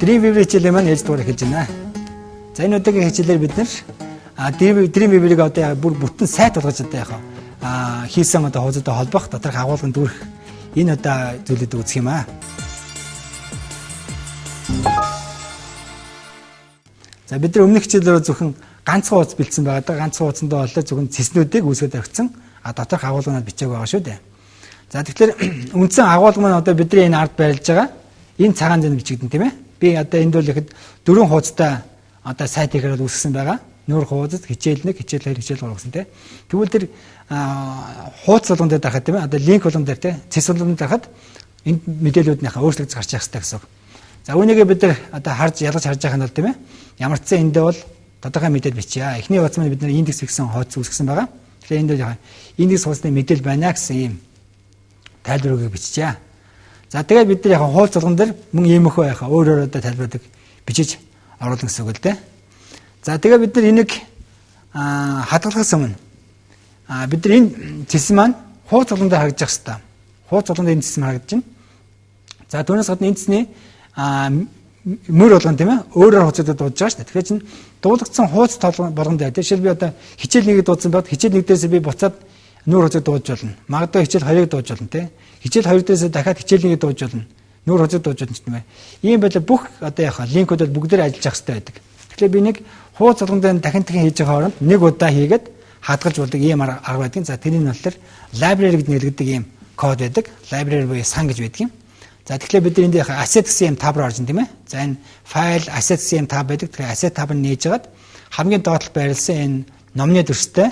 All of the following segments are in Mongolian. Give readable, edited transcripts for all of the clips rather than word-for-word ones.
Dreamweaver хичээлээ маань ээж дугаар хийж байна. За энэ удаагийн хичээлээр бид нэр Dreamweaver-ыг одоо бүр бүтэн сайт болгож одоо хийсэн одоо хуудастай холбох доторх агуулгын дүүрэх энэ одоо зүйлүүд үзэх юм аа. За бид нар өмнөх хичээлээр зөвхөн ганцхан хуудас бэлдсэн байгаа. Ганцхан хуудсандаа болоо зөвхөн цэснүүдийг үүсгэж тавьсан доторх агуулгыг бичээг байгаа шүү дээ. За тэгэхээр үндсэн агуулга маань одоо бидний энэ ард байрлаж байгаа энэ цагаан зэн бичигдэн тийм ээ. Би одоо энд бол ихэд дөрвөн хуудастай одоо сайт хийхээр үүсгэсэн байгаа. Нүүр хуудас, хичээл 1, хичээл 2, хичээл 3 гэсэн тийм. Тэгвэл тэр хуудас болгон дээр дарахад тийм ээ. Одоо линк болгон дээр тийм. Цэс болгон дарахад энэ мэдээлүүднийхээ өөрчлөгдөж гарч явах хэрэгтэй гэсэн үг. За үүнийгээ бид нар одоо ялгаж харж байгаа нь бол тийм ээ. Ямар ч зэн эндээ бол тодорхой мэдээлэл бичье. Эхний хуудас маань бид нар индекс гэсэн хуудас үүсгэсэн байгаа. Тэгэхээр энд бол индекс хуудасны мэдээлэл байна гэсэн ийм тайлбарыг биччихье. За тэгээд бид нар яг хуулц болгон дээр мөн ийм өхөө яхаа өөр одоо тайлбарыг бичиж оруулна гэсэн үг л дээ. За тэгээд бид нар энийг хадгалахаас өмнө бид нар энэ цэс маань хуулц болгон дээр харагдаж байгаа хэвээр. Хуулц болгон дээр энэ цэс харагдаж байна. За түүнээс гадна энэ цэсний мөр болгон тийм ээ өөрөөр хуудасад дуудаж байгаа шүү дээ. Тэгэхээр чинь дуулагдсан хуудас болгон дээр тийм шил би одоо хичээл 1-ийг дуудсан байгаад хичээл 1 дээрээс би буцаад нүүр хуудасад дуудаж болно. Магадгүй хичээл 2-ыг дуудаж болно тийм. Хичээл 2 дээрээс дахиад хичээл 1-ийг дуудаж болно. Нүүр хуудасад дуудаж болно тийм ээ. Ийм байдлаар бүх одоо яхаа линкүүд бол бүгдээр ажиллаж явах хэрэгтэй байдаг. Тэгэхээр би нэг хуудас болгон дээр дахин хийж байгаа хооронд нэг удаа хийгээд хадгалж болдог ийм арга байдаг. За тэрний нь болохоор library гэж нэрлэгддэг ийм код байдаг. Library буюу сан гэж байдаг юм. За тэгэхээр бид энд asset гэсэн юм тав руу орж ин тийм ээ. За энэ file asset гэсэн юм тав байдаг. Тэгэхээр asset тав нь нээж хагаад хамгийн доотлол байрласан энэ номны дүрстэй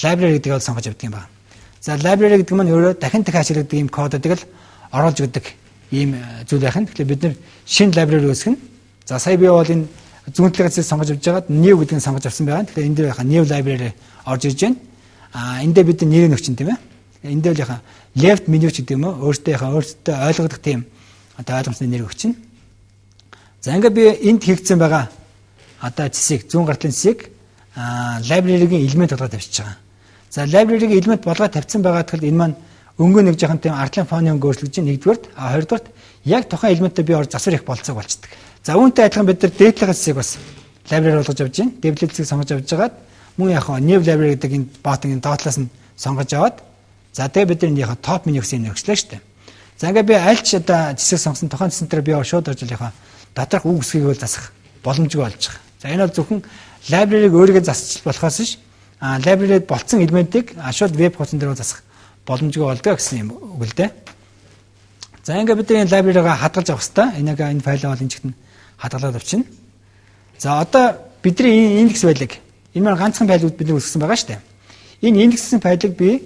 library гэдгийг сонгож авдаг юм байна. За library гэдэг нь өөрөө дахин ашиглагддаг ийм кодыг л оруулж өгдөг ийм зүйл байх нь. Тэгэхээр бид нэр шинэ library үүсгэн. За сая би бол энэ зүүнтлэгээс сонгож авч байгаад new гэдгийг сонгож авсан байгаа. Тэгэхээр энэ дээр яхаа new library орж ирж байна. Энд дээр бид нэрийг өгчин тийм ээ. Энд дээр яхаа left menu ч гэдэг юм уу өөртөө яхаа өөртөө ойлгох тийм одоо ойлгомжтой нэр өгчин. За ингээд би энд хийгдсэн байгаа одоо цэсийг зүүн гартлын цэсийг library-гийн элемент болгоод тавьчихж байгаа. За library-гийн элемент болгоод тавьсан байгаа тэгэхээр энэ маань өнгөө нэг жоохон тийм артлын фоны өнгө өөрчлөгдөж нэгдүгээрт хоёрдугаарт яг тухайн элементтэй би засвар их болцоог болцдог. За үүнтэй адилхан бид нар data цэсийг бас library болгож авч байна. Data цэсийг сонгож авч жагаад мөн яг new library гэдэг энэ bot-ын доотлоос нь сонгож аваад за тэгээ бид энэ яг топ меню гэсэн нэрчлээ шүү дээ. За ингээд би аль ч одоо цэсийг сонгосон тухайн цэсэн дээр би шууд орж яг доторх үг үсгийг бол засах боломжгүй болж байгаа. За энэ бол зөвхөн library-г өөрийгөө засчих болохоос ш library-д болцсон элементийг шууд веб хуудсан дээр засах боломжгүй болдгоо гэсэн юм үг л дээ. За ингээд бид энэ library-га хадгалж авах хэрэгтэй. Энэ файлаа бол энэ чигт хадгалаад авчина. За одоо бидний индекс файлыг энэ маань ганцхан файлууд бид нар үүсгэсэн байгаа шүү дээ. Энэ индексийн файлыг би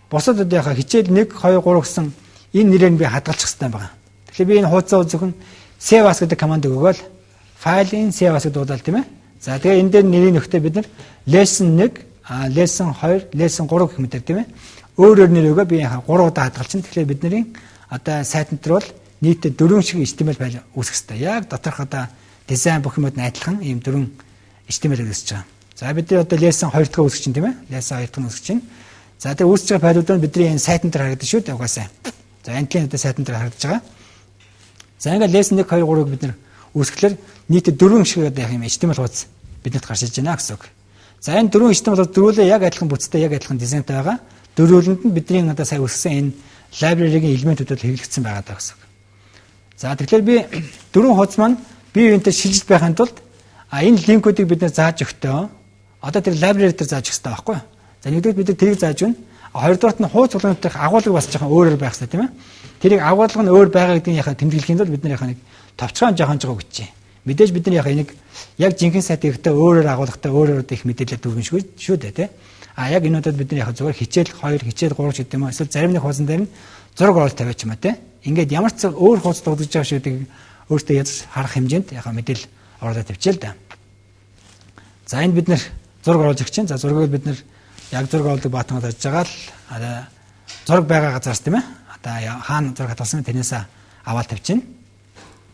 бусад одоо яхаа хичээл 1 2 3 гэсэн энэ нэрээр би хадгалчих хэрэгтэй байгаа. Тэгэхээр би энэ хуудасаа зөвхөн save as гэдэг команд өгөөл файлын save as дуудаад тийм ээ. За тэгээ энэ дээр нэрийн нөхтэй бид нар lesson 1, lesson 2, lesson 3 гэх мэтэр тийм ээ. Өөр нэр өгөө би яхаа 3 удаа хадгалчихна. Тэгэхээр бидний одоо сайтн дээр бол нийтдээ 4 шиг HTML файл үүсгэх хэрэгтэй. Яг доторх одоо дизайн бүх юмуд нь адилхан ийм 4 HTML үүсгэж байгаа. За бид нар одоо lesson 2 дахь үүсгэж чинь тийм ээ. Lesson 2 дахь үүсгэж чинь. За тэгээ үүсгэж байгаа файлууд нь бидний энэ сайтн дээр харагдаж шүү дээ угаасаа. За англиний одоо сайтн дээр харагдаж байгаа. За ингээд lesson 1 2 3-ыг бид нар үүсгэхлээр нийтдээ 4 шиг одоо яг юм HTML хуудас биднэрт гарч иж байна гэсэн үг. За энэ 4 HTML хуудас дөрвөлөө яг адилхан бүтцтэй яг адилхан дизайнтай байгаа. Дөрвөлөнд нь бидний одоо сая үүсгэсэн энэ library-гийн элементүүд хэрэглэгдсэн байгаа даа гэсэн үг. За тэгэхээр би 4 хуудас маань бие биентэй шилжилт байхын тулд энэ линкүүдийг бид нэр зааж өгтөө. Одоо тэр library дээр зааж өгөх хэрэгтэй байхгүй юу? За нэгдүгээр бид тэрийг зааж өгнө. Хоёрдугаарт нь хуудас болгоны дээрх агуулгыг бас жоохон өөрөөр байх хэрэгтэй тийм ээ. Тэрийг агуулга нь өөр байгаа гэдгийг яхаа тэмдэглэхийн тулд бид нар яхаа нэг товчхон жоохон жоо өгч. Мэдээж бид нар яхаа энийг яг жинхэнэ сайт ихтэй өөрөөр агуулгатай өөрөөр их мэдээлэл дүүргэн шүү дээ тийм. Яг энэ удаад бид нар яхаа зүгээр хичээл 2, хичээл 3 гэдэг юм уу? Эсвэл зарим нэг хуудсан дээр нь зураг оруулалт тавиач юм а тийм. Ингээд ямар ч өөр хуудас дуудаж байгаа шүү гэдэг өөртөө ядаж харах хэмжээнд яхаа мэдээлэл оруулаад тавьчихъя л да. За энд бид нар зураг оруулж өгч чинь. За зургийг бид нар яг зураг оруулдаг баатан болж байгаа л зураг байгаа газраас тийм ээ. Одоо хаана зураг хатгалсан бэ тэрнээс аваад тавьчихна.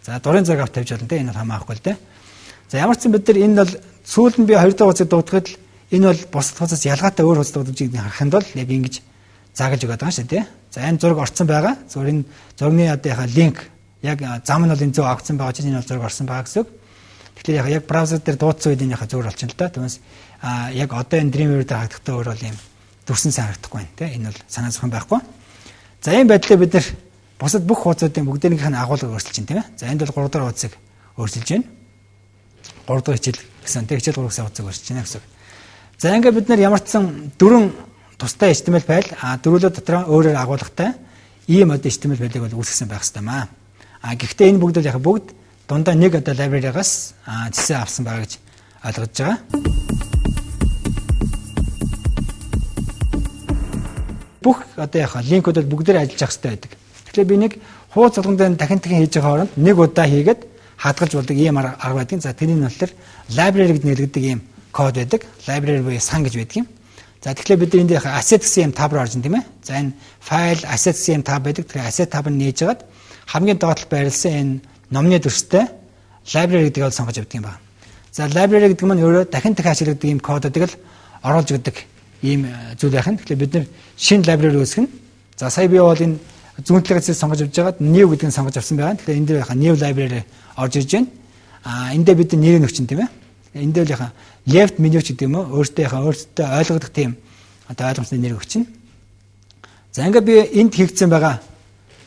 За дурын зураг авч тавьж болно те энэ бол хамаахгүй л те. За ямар ч юм бид нар энэ бол сүүлд нь би 2 дахь хуудасыг дуудахад л энэ бол бусад хуудас ялгаатай өөр хуудас дуудаж байгааг харахын тулд яг ингэж заагалж өгöd байгаа шүү те. За энэ зураг орцсон байгаа. Зүгээр энэ зургийн одоо яхаа линк яг зам нь бол энэ зөв авсан байгаа чинь энэ бол зураг орсон байгаа гэсэн үг. Тэгэхээр яг браузер дээр дуудсан үед энэ зураг олчихно л да. Түүнээс яг одоо энэ Dreamweaver дээр харагдахтаа өөр бол юм дүрсэн сайн харагдахгүй байна те. Энэ бол санаа зовхон байхгүй. За ийм байдлаар бид нэр бусад бүх хуудасуудын бүгдээрийнх нь агуулгыг өөрчилж байна тийм ээ. За энд бол 3 дахь хуудсыг өөрчилж байна. 3 дахь хичээл гэсэн тэг хичээл 3 гэсэн хуудсыг өөрчилж байна гэсэн. За ингээд бид нар ямар ч сан 4 тустай HTML файл дөрвөлөө дотроо өөрөөр агуулгатай ийм одоо HTML файлыг бол үүсгэсэн байх хэрэгтэй маа. Гэхдээ энэ бүгд л яг бүгд дундаа нэг одоо library-гаас зэсээ авсан байгаа гэж ойлгож байгаа. Бүх одоо яг линкүүд бол бүгдээр ажиллаж явах хэрэгтэй байдаг. Тэгэхээр би нэг хуудас болгонд дахин хийж байгаа хооронд нэг удаа хийгээд хадгалж болдог ийм арга байдаг. За тэрний нь болохоор library гэдэг нэргэдэг ийм код байдаг. Library буюу сан гэж байдаг юм. За тэгэхээр бид энд яг asset гэсэн юм таб руу орж ин тийм ээ. За энэ file asset гэсэн юм таб байдаг. Тэгэхээр asset таб нь нээж хагаад хамгийн доотлол байрласан энэ номны дүрстэй library гэдгийг сонгож авдаг юм байна. За library гэдэг нь өөрөө дахин ашигладаг ийм кодыг л оруулж өгдөг ийм зүйл байх нь. Тэгэхээр бид нэр шинэ library үүсгэн. За сая би бол энэ зүүнтлэгээс сонгож авч байгаад new гэдгийг сонгож авсан байгаа. Тэгэхээр энэ дээр яхаа new library орж ирж байна. Энд дээр бид нэрийг өгчин тийм ээ. Энд дээр яхаа left menu ч гэдэг юм уу өөртөө яхаа өөртөө ойлгогдох тийм одоо ойлгомжтой нэр өгчин. За ингээд би энд хийгдсэн байгаа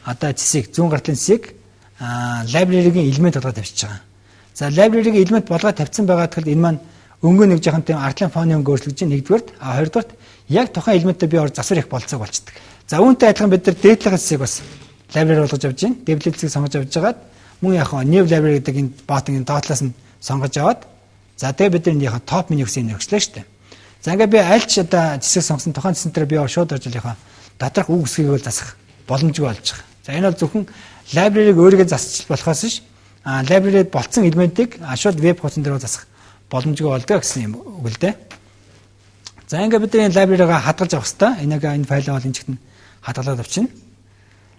одоо зэсийг зүүн гартлын зэсийг library-гийн элемент болгоод тавьчихж байгаа. За library-гийн элемент болгоод тавьсан байгаа тэгэхээр энэ маань өнгөө нэг жоохон тийм артлын фоны өнгө өөрчлөгдөж байна. Нэгдүгээрт хоёрдугаарт яг тухайн элементтэй би засвар их болцоог болчдөг. За үүнтэй адилхан бид нар data-гийн зэсийг бас library болгож авч байна. Develop зэсийг сонгож авч байгаад мөн яг new library гэдэг энэ bot-ын доотлоос нь сонгож аваад за тэгээ бид энэ яг top menu гэсэн нэр өгчлээ шүү дээ. За ингээд би аль ч одоо зэсийг сонгосон тухайн зэсэн дээр би шууд орж яг доторх үг үсгийг бол засах боломжгүй болж байгаа. За энэ бол зөвхөн library-г өөрийгөө засчих болохоос ш library-д болцсон элементийг шууд веб хуудсан дээр засах боломжгүй болдог гэсэн юм үг л дээ. За ингээд бид энэ library-га хадгалж авах хэрэгтэй. Энэ файлаа бол энэ чигт нь хадгалаад авчихна.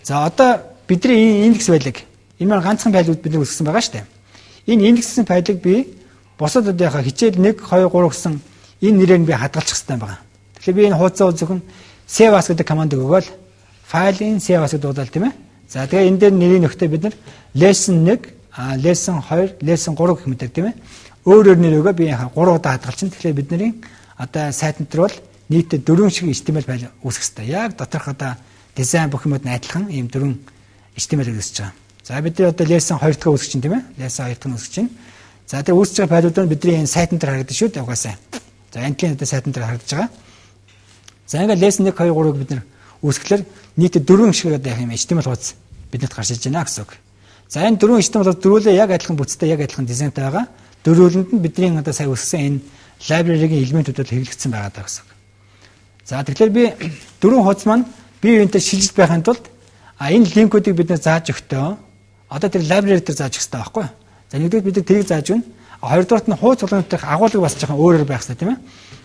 За одоо бидний индекс файлыг энэ маань ганцхан файлууд бид нар үүсгэсэн байгаа шүү дээ. Энэ индекссэн файлыг би бусад одоо яхаа хичээл 1 2 3 гэсэн энэ нэрээр би хадгалчих хэрэгтэй байгаа. Тэгэхээр би энэ хуудасаа зөвхөн save as гэдэг командыг өгөөл файлын save as гэдэг дуудаад тийм ээ. За тэгээ энэ дээр нэрийг нөхтэй бид нар lesson 1, lesson 2, lesson 3 гэх мэт тийм ээ. Өөр нэр өгөө би 3 удаа хадгалчихна. Тэгэхээр бидний одоо сайтн дээр бол нийтдээ 4 шиг HTML файл үүсгэх хэрэгтэй. Яг доторх одоо дизайн бүх юмуд нь адилхан ийм 4 HTML үүсгэж байгаа. За бид нар одоо lesson 2 дахь үүсгэж чинь тийм ээ. Lesson 2 дахь нь үүсгэж чинь. За тэгээ үүсгэж байгаа файлууд нь бидний энэ сайтн дээр харагдаж шүү дээ угаасаа. За энэний одоо сайтн дээр харагдаж байгаа. За ингээд lesson 1 2 3-ыг бид нар үүсгэхлээр нийтдээ 4 шиг одоо яг юм HTML хуудас биднэрт гарч иж байна гэсэн үг. За энэ 4 HTML хуудас дөрвөлөө яг адилхан бүтцтэй яг адилхан дизайнтай байгаа. Дөрвөлөнд нь бидний одоо сая үүсгэсэн энэ library-гийн элементүүдээр хэвлэгдсэн байгаа даа гэсэн үг. За тэгэхээр би 4 хуудас маань бие биентэй шилжиж байхын тулд энэ линкүүдийг бид нэ зааж өгтөө одоо тэр library дээр зааж өгөх хэрэгтэй байхгүй юу? За нэгдүгээр бид тэрийг зааж өгнө. Хоёрдугаарт нь хуудас болгоны дээрх агуулга бас жоохон өөрөөр байх хэрэгтэй тийм ээ.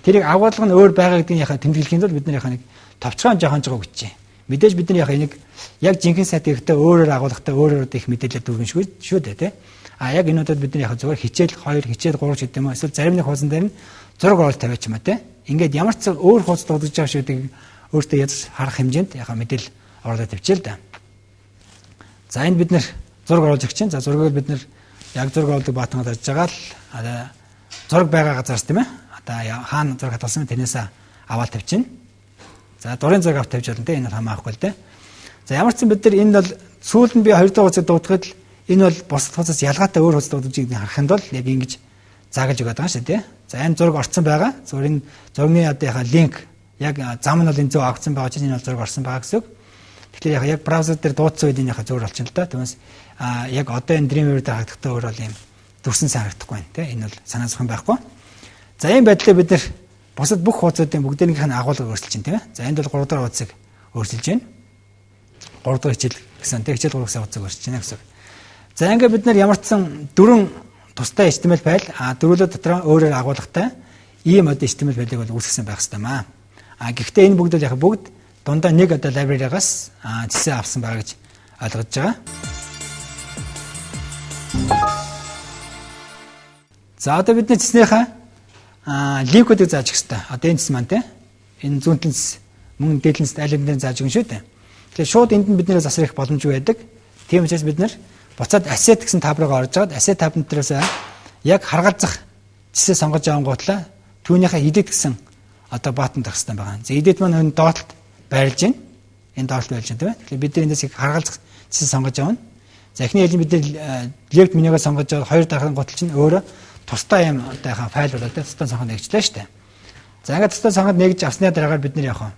Тэрийг агуулга нь өөр байгаа гэдгийг яхаа тэмдэглэхийн тулд бид нар яхаа нэг товчхон жоохон жоо өгчээ. Мэдээж бид нар яхаа энийг яг жинхэнэ сайт ихтэй өөрөөр агуулгатай өөрөөр их мэдээлэл дүүргэн шүү дээ тийм. Яг энэ удаад бид нар яхаа зөвхөн хичээл 2, хичээл 3 гэдэг юм уу? Эсвэл зарим нэг хуудсан дээр нь зураг оруулалт тавиач юм а тийм. Ингээд ямар ч өөр хуудас дуудаж байгаа шүү гэдэг өөртөө яаж харах хэмжээнд яхаа мэдээлэл оруулаад тавьчихъя л да. За энд бид нар зураг оруулж өгч чинь. За зургийг бид нар яг зураг оруулдаг баатан гарч байгаа л зураг байгаа газраас тийм ээ. Одоо хаана зураг хадгалсан тэрнээс аваад тавьчихна. За дурын зураг авч тавьж болно тийм. Энэ бол хамаахгүй л тийм. За ямар ч юм бид нар энэ бол сүүлд нь би 2 дахь хуудасыг дуудахад л энэ бол бусад хуудас ялгаатай өөр хуудас дуудаж байгааг харахын тулд яг ингэж заагалж өгöd байгаа шүү дээ. За энэ зураг орцсон байгаа. Зургийн зургийн одоо яхаа линк яг зам нь бол энэ зөв авсан байгаа чинь энэ бол зураг орсон байгаа гэсэн үг. Тэгэхээр яг браузер дээр дуудсан үед энэ яхаа зөвөр болчихно л да. Түүнээс яг одоо энэ Dreamweaver дээр харагдахтаа өөр бол юм дүрсэн сайн харагдахгүй байна тийм. Энэ бол санаа зовхон байхгүй. За ийм байдлаар бид нэр бусад бүх хуудасуудын бүгдээрийнх нь агуулгыг өөрчилж чинь тийм ээ. За энд бол 3 дахь хуудсыг өөрчилж байна. 3 дахь хичээл гэсэн тийм хичээл 3 гэсэн хуудсыг өөрчилж байна гэсэн. За ингээд бид нар ямар ч сан 4 тустай HTML файл дөрвөлөө дотроо өөрөөр агуулгатай ийм одоо HTML файлыг бол үүсгэсэн байх хэрэгтэй маа. Гэхдээ энэ бүгд л яг бүгд дундаа нэг одоо library-гаас зэсээ авсан байгаа гэж ойлгож байгаа. За одоо бид зэснийхээ линкүүдийг зааж өгөх хэрэгтэй. Одоо энэ зэс маань тийм энэ зүүнтлэнс мөн дээдлэнс аль хэдийн зааж өгнө шүү дээ. Тэгэхээр шууд энд нь биднээс засвар их боломжгүй байдаг. Тийм учраас бид нар буцаад asset гэсэн таб руугаа орж жаад asset таб нутраас яг харгалзах жишээ сонгож авангуутлаа түүнийхээ идэт гэсэн одоо баатанд авах хэрэгтэй байгаа. За идэт маань энэ доотлолт байрлаж байна. Энэ доотлолт байрлаж байна тийм ээ. Тэгэхээр бид нар эндээс их харгалзах жишээ сонгож авна. За эхний хэлний бид нар left менюгээ сонгож аваад хоёр дарахын гутал чинь өөрөө тусдаа юм одоо файл болоод тусдаа сонгоод нэгжлээ шүү дээ. За ингээд тусдаа сонгоод нэгж авсны дараагаар бид нар явах.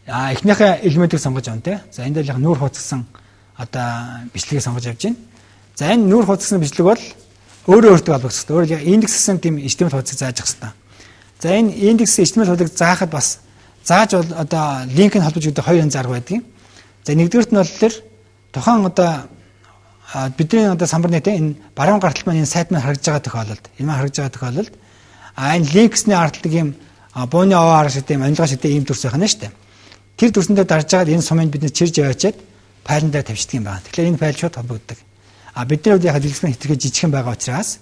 Эхнийхээ элементийг сонгож авна тийм. За энэ дээр яг нүүр хуудассан одоо бичлэгийг сонгож авч байна. За энэ нүүр хуудассан бичлэг бол өөрөө өөртөө холбогдох хэрэгтэй. Өөрөөр индекс гэсэн тийм HTML хуудсыг зааж авах хэрэгтэй. За энэ индекс HTML хуудсыг заахад бас зааж бол одоо линкийг холбож өгдөг хоёр зарга байдаг. За нэгдүгürt нь бол тэр тухайн одоо бидний одоо самбарны тийм энэ баруун гартал маань энэ сайт маань харагдж байгаа тохиолдолд энэ маань харагдж байгаа тохиолдолд энэ линксний арддаг юм бууны OR шиг тийм анилгаа шиг тийм төрс байна шүү дээ. Тэр төрсөндөө дарж байгаа энэ сумыг бид чирж яваачаад файлн дээр тавьчихдаг юм байна. Тэгэхээр энэ файл шууд холбогддог. Бидний хувьд яг дэлгэцэн хэтэрхий жижигхэн байгаа учраас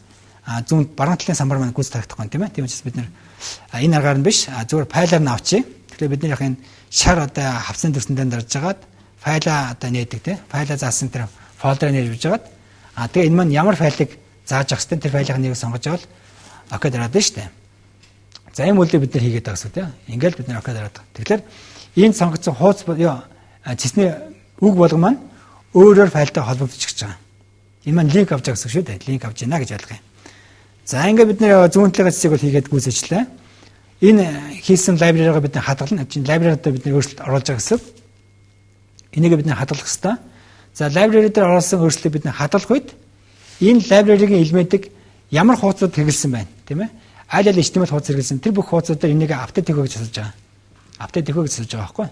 зүүн баруун талын самбар маань гүйц тарагдахгүй тийм ээ. Тийм учраас бид энэ аргаар нь биш зүгээр файлаар нь авчи. Тэгэхээр бид яг энэ шар одоо хавцын төрсөндөө дарж жагаад файлаа одоо нээдэг тийм файлаа заасан тэр фолдер нээж явж жагаад тэгээ энэ маань ямар файлыг зааж авах хэвээр тэр файлын нэгийг сонгож авал окей дараад байна шүү дээ. За ийм үйлдэл бид нар хийгээд байгаа гэсэн тийм. Ингээл бид нар окей дараад. Тэгэхээр энэ сонгогдсон хуудас цэсний үг болгон маань өөрөөр файлтай холбогдож байгаа. Энэ маань линк авч байгаа гэсэн шүү дээ. Линк авч байна гэж ойлгоё. За ингээд бид нэр зүүн талын хэсгийг бол хийгээд гүйцэжлээ. Энэ хийсэн лайбраригаа бид нар хадгална. Энэ лайбраридаа бид нар өөрчлөлт оруулж байгаа гэсэн. Энийг бид нар хадгалах хэрэгтэй. За лайбрари дээр оруулсан өөрчлөлтийг бид нар хадгалах үед энэ лайбраригийн элементийг ямар хуудасууд хэрэглэсэн байна, тийм ээ? Аль аль HTML хуудас хэрэглэсэн. Тэр бүх хуудасуудаар энийг апдейт хийх гэж асууж байгаа. Апдейт хийх гэж асууж байгаа байхгүй.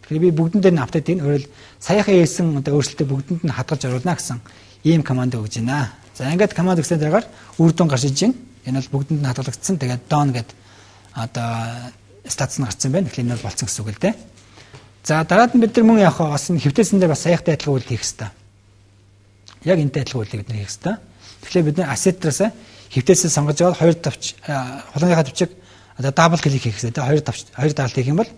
Тэгэхээр би бүгдэн дээр нь апдейт хийн. Өөрөөр саяхан хийсэн одоо өөрчлөлтөө бүгдэнд нь хадгалж оруулна гэсэн ийм команд өгж байна. За ингээд команд өгсөн дараагаар үр дүн гарч иж байна. Энэ бол бүгдэнд нь хадгалагдсан. Тэгээд done гэдэг одоо статус нь гарсан байна. Тэгэхээр энэ бол болцсон гэсэн үг л дээ. За дараад нь бид нар мөн яг бас хэвтээсэн дээр бас саяхтай адилхан үйлдэл хийх хэрэгтэй. Яг энэтэй адилхан үйлдэл бид нар хийх хэрэгтэй. Тэгэхээр бид нар asset-аас хэвтээсээ сонгож аваад хоёр тавч холооныхаа тавчиг одоо дабл клик хийх хэрэгтэй. Хоёр даалт хийх юм бол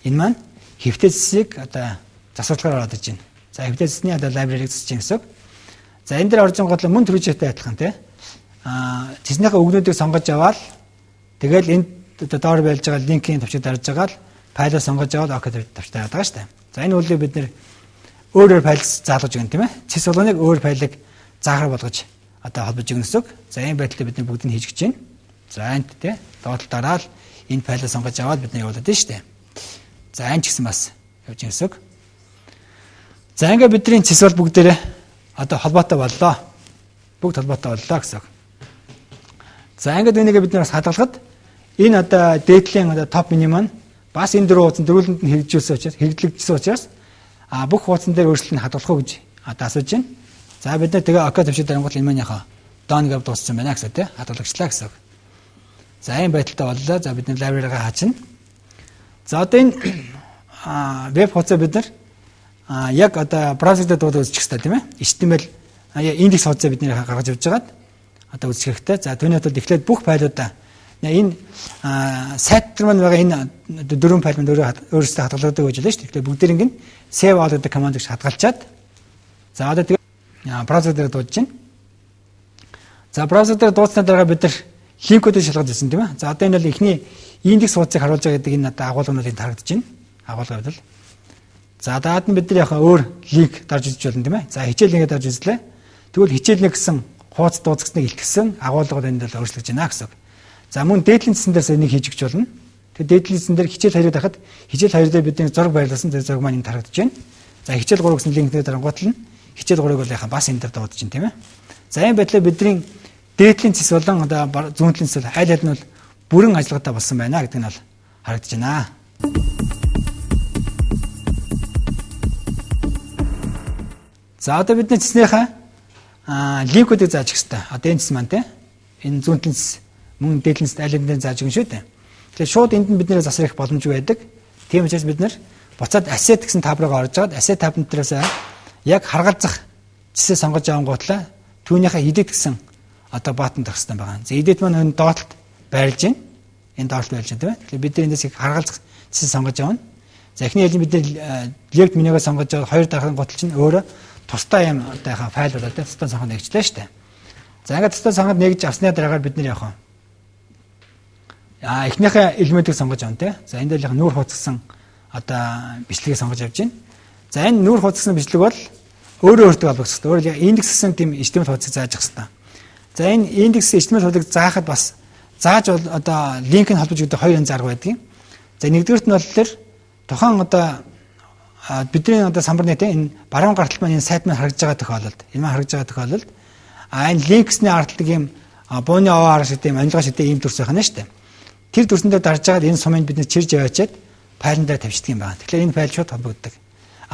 энэ маань хэвтээсийг одоо засварлахаар ороод иж байна. За хэвтээсний одоо лайбрарийг засаж байна гэсэн. За энэ дээр орж байгаа гол мөн төрөжтэй адилхан тийм. Тэснийхээ өгнүүдийг сонгож аваад тэгэл энд одоо доор байлж байгаа линкийн тавчиг дарж байгаа л файлаа сонгож аваад окей тавьчихсан байгаа шүү дээ. За энэ үйлийг бид нэр өөрөөр файл заалгаж өгнө тийм ээ. Цэс болгоныг өөр файлыг заахаар болгож одоо холбож өгнө гэсэн. За энэ байдлаар бид бүгдийг хийж гэж байна. За энт тийм доотлол дараал энэ файлаа сонгож аваад бид явуулаад байна шүү дээ. За энэ ч гэсэн бас явж байгаа гэсэн. За ингээ бидний цэс бол бүгдээрээ одоо холбоотой боллоо. Бүгд холбоотой боллоо гэсэн. За ингээд энийг бид нараас хадгалахад энэ одоо дээдлийн одоо топ меню маань бас энэ дөрвөн хуудсан дөрвөлөнд нь хэрэгжүүлэгдсэн учраас бүх хуудсан дээр өөрчлөлт нь хадгалах уу гэж одоо асууж байна. За бид нэ тэгээ окей тавьчих дарангуул энэ маань яхаа done гэж дууссан байна гэсэн тийм хадгалагчлаа гэсэн. За энэ байдалтай боллоо. За бид нэ лайбраригаа хаачна. За одоо энэ веб хуудасаа бид нар яг одоо браузер дээр дуудаж үзчих хэрэгтэй тийм ээ. HTML индекс хуудасаа бид нэр гаргаж явж байгаад одоо үзэх хэрэгтэй. За түүний хувьд эхлээд бүх файлуудаа энэ сайт дээр маань байгаа энэ дөрвөн файл маань өөрөөсөө хадгалагддаг гэж хэлсэн шүү дээ. Тэгэхээр бүгдэрийг нь save all гэдэг команд гэж хадгалчаад за одоо тэгээ браузер дээр дуудаж байна. За браузер дээр дуудсны дараа бид нар линкүүдийг шалгаж ирсэн тийм ээ. За одоо энэ бол эхний индекс хуудсыг харуулж байгаа гэдэг энэ одоо агуулгын харагдаж байна. Агуулгын хувьд л. За даад нь бид нар яхаа өөр линк дарж үзэж болно тийм ээ. За хичээл нэгэ дарж үзлээ. Тэгвэл хичээл нэг гэсэн хуудас дууцгасныг илтгэсэн агуулгууд энд л өөрчлөгдөж байна гэсэн. За мөн дээдлийн цэсэн дээрс энийг хийж өгч болно. Тэгээд дээдлийн цэсэн дээр хичээл 2-ыг дахад хичээл 2 дээр бидний зураг байрлуулсан тэр зураг маань энд харагдаж байна. За хичээл 3 гэсэн линк дээр дарангуутал нь хичээл 3-ыг бол яхаа бас энэ дээр дуудаж байна тийм ээ. За энэ байдлаар бидний дээдлийн цэс болон одоо зүүн талын цэс аль аль нь бол бүрэн ажиллагаатай болсон байна гэдэг нь бол харагдаж байна. За одоо бидний цэснийхээ линкүүдийг зааж өгөх хэрэгтэй. Одоо энэ цэс маань тийм энэ зүүн талын цэс мөн дээдлийн цэс аль аль нь зааж өгнө шүү дээ. Тэгэхээр шууд энд нь бидний засрах боломжгүй байдаг. Тийм учраас бид нар буцаад asset гэсэн таб руугаа орж аваад asset таб нутраас яг харгалзах цэсээ сонгож авангуутлаа түүнийхээ edit гэсэн одоо баатанд авах хэрэгтэй байгаа. За edit маань энэ доотлолт байрлаж байна. Энэ доотлолт байрлаж байна тийм ээ. Тэгэхээр бид нар эндээс их харгалзах цэсээ сонгож авна. За эхний хэлний бид нар left менюгээ сонгож аваад хоёр дарахын гутал чинь өөрөө тусдаа юм одоо яхаа файл болоод тусдаа цонхоо нэгжлээ шүү дээ. За ингээд тусдаа цонхоо нэгж авсны дараагаар бид нар яхаа эхнийхээ элементийг сонгож авна те. За энэ дээр яг нүүр хуудассан одоо бичлэгийг сонгож авч байна. За энэ нүүр хуудассан бичлэг бол өөрөө өөртөө холбогдох хэрэгтэй. Өөрөөр яг индекссэн тийм HTML хуудсыг зааж авах хэрэгтэй. За энэ индекссэн HTML хуудсыг заахад бас зааж одоо линк нь холбож өгдөг хоёр янз арга байдаг. За нэгдүгээрт нь бол тэр тухайн одоо бидний одоо самбарны энэ баруун гартал маань энэ сайт маань харагдж байгаа тохиолдолд энэ маань харагдж байгаа тохиолдолд энэ линксний арддаг юм бууны OR шиг тийм анилгаа шиг ийм төрс байх нь шүү дээ. Тэр төрсөн дээр дарж байгаад энэ сумыг бид нэ чирж яваачаад файлн дээр тавьчихдаг юм байна. Тэгэхээр энэ файл шууд холбогддог.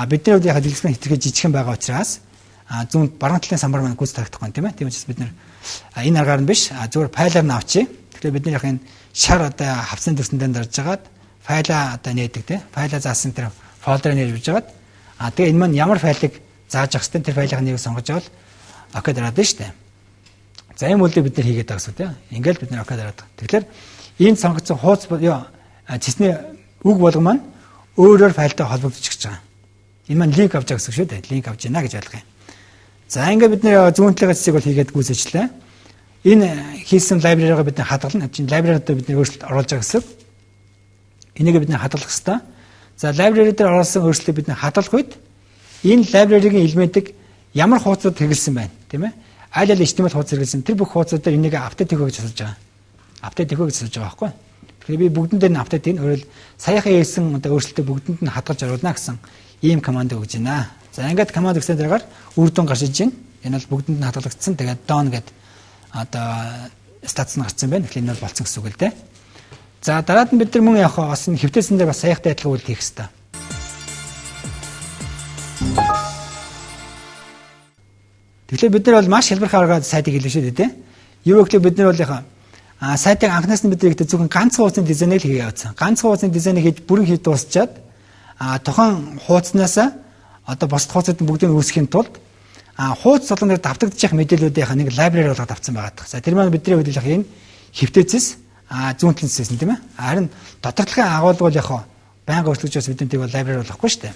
Бидний хувьд яг дэлгэцэн хэтэрхий жижигхэн байгаа учраас зүүн баруун талын самбар маань гүйц тарагдахгүй тийм ээ. Тийм учраас бид энэ аргаар нь биш зүгээр файлаар нь авчи. Тэгэхээр бид яг энэ шар одоо хавцны төрсөн дээр дарж байгаад файлаа одоо нээдэг тийм. Файлаа заасан тэр фолдерыг нээж явж байгаад тэгээ энэ маань ямар файлыг зааж авах хэвээр тэр файлын нэг сонгож авал окей дараад нь шүү дээ. За ийм үйлдэл бид нар хийгээд байгаа гэсэн тийм. Ингээл бид нар окей дараад. Тэгэхээр энэ сонгогдсон хуудас цэсний үг болгон маань өөрөөр файлтай холбогдож байгаа. Энэ маань линк авч байгаа гэсэн шүү дээ. Линк авч яана гэж ойлгох юм. За ингээд бид нэр зүүн талын хэсгийг бол хийгээд гүйцэжлээ. Энэ хийсэн лайбраригаа бид нэ хадгална. Энэ лайбрарид бид нэ өөрчлөлт оруулж байгаа гэсэн. Энийг бид нэ хадгалах хэрэгтэй. За лайбрари дээр оруулсан өөрчлөлтийг бид нэ хадгалах үед энэ лайбраригийн элементийг ямар хуудасууд хэрэглэсэн байна, тийм ээ? Аль аль HTML хуудас хэрэглэсэн тэр бүх хуудасуудаар энийг апдейт хийх гэж асууж байгаа. Апдейт хийх гэж асууж байгаа байхгүй. Тэгэхээр би бүгдэн дээр нь апдейт хийн. Өөрөөр саяхан хийсэн одоо өөрчлөлтөө бүгдэнд нь хадгалж оруулна гэсэн ийм команд өгж байна. За ингээд команд өгсөн дараагаар үр дүн гарч иж байна. Энэ бол бүгдэнд нь хадгалагдсан. Тэгээд done гэдэг одоо статус нь гарсан байна. Тэгэхээр энэ бол болцсон гэсэн үг л дээ. За дараад нь бид нар мөн яг бас энэ хэвтээсэн дээр бас саяхтай адилхан үйл хийх хэрэгтэй. Тэгэхээр бид нар бол маш хэлбэрхий аргаар сайтыг хийлээ шүү дээ. Юу гэвэл бид нар бол яг сайтыг анхнаас нь бид нар зөвхөн ганцхан хуудасны дизайныг хийгээ явуулсан. Ганцхан хуудасны дизайныг хийж бүрэн хийж дуусчаад тухайн хуудаснаас одоо бос хуудасууд бүгдийг үүсгэхийн тулд хуудас болгоноор давтагдчих мэдээллүүдийн нэг лайбрари болгоод авсан байгаа. За тэр маань бидний хувьд яг энэ хэвтээцээс зүүн талын зэсэн тийм ээ. Харин дутагдлахын агуулга бол яг байнга өөрчлөгчөөс бидэнтэйг бол лайбрари болохгүй шүү дээ.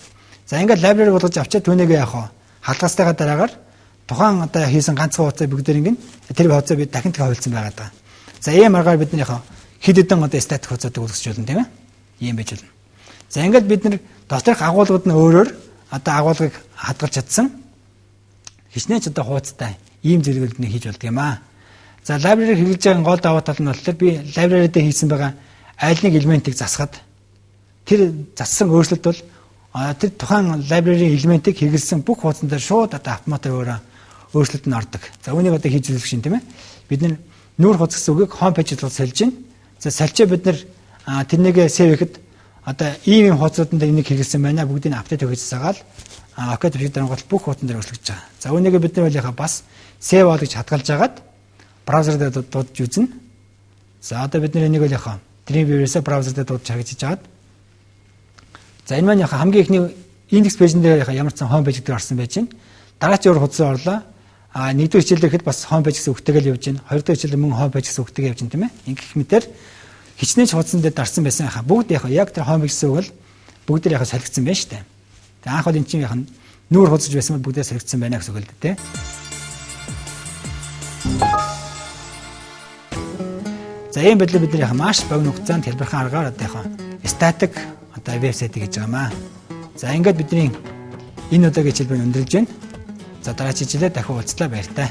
За ингээд лайбрари болгож авчаад түүнийг яг халдгастайгаа дараагаар тухайн одоо хийсэн ганцхан хуудасыг бүгдээр ингээд тэр хуудасыг бид дахин тавьсан байгаа даа. За ийм аргаар бид нар яг хэд хэдэн одоо статик хуудасуудыг үүсгэж болно тийм ээ. Ийм байж болно. За ингээд бид нар доторх агуулгууд нь өөрөөр одоо агуулгыг хадгалж чадсан хичнээн ч одоо хуудастай ийм зэрэглэлийг хийж болдго юм аа. За лайбрари хэрэглэж байгаа гол даваа тал нь болохоор би лайбрари дээр хийсэн байгаа аль нэг элементийг засахад тэр зассан өөрчлөлт бол тэр тухайн лайбрарийн элементийг хэрэглэсэн бүх хуудсан дээр шууд одоо автоматар өөрчлөлт нь ордог. За үүнийг одоо хийж үзэх шин тийм ээ. Бид нүүр хуудас гэсэн үгийг home page руу сольж гин. За сольчоо бид тэрнийгээ save хийхэд одоо ийм хуудасууд дээр энийг хэрэглэсэн байна. Бүгдийг апдейт хийж сагаал окей гэж дарангуул бүх хуудсан дээр өөрчлөгдөж байгаа. За үүнийг бид нар бас save all гэж хадгалж агаад браузер дээр дуудаж үзнэ. За одоо бид энийг бол яхаа Dreamweaver-ээс браузер дээр дуудаж харагдаж байгаад. За энэ маань яхаа хамгийн ихний индекс пэйжн дээр яхаа ямар ч сан home page дээр орсон байж байна. Дараагийн өөр хуудас орлоо. Нэгдүгээр хичээлээр хэд бас home page гэсэн үгтэйгэл явж байна. Хоёрдугаар хичээлээр мөн home page гэсэн үгтэйгээ явж байна тийм ээ. Ингэх мэтэр хичнээн ч хуудсан дээр дарсан байсан яхаа бүгд яхаа яг тэр home page гэсэн үг бол бүгд яхаа солигдсон байна шүү дээ. Тэг анх бол эн чинь яхаа нүүр хуудасж байсан бол бүгдээ солигдсон байна гэсэн үг л дээ. За ийм байдлаар бид нар маш богино хугацаанд хэлбэрхэн аргаар одоо статик одоо вебсайтыг хийж байгаа маа. За ингээд бидний энэ удаагийн хэлбэрийг өндөрлж байна. За дараагийн хичээлээр дахин уулзлаа баяртай.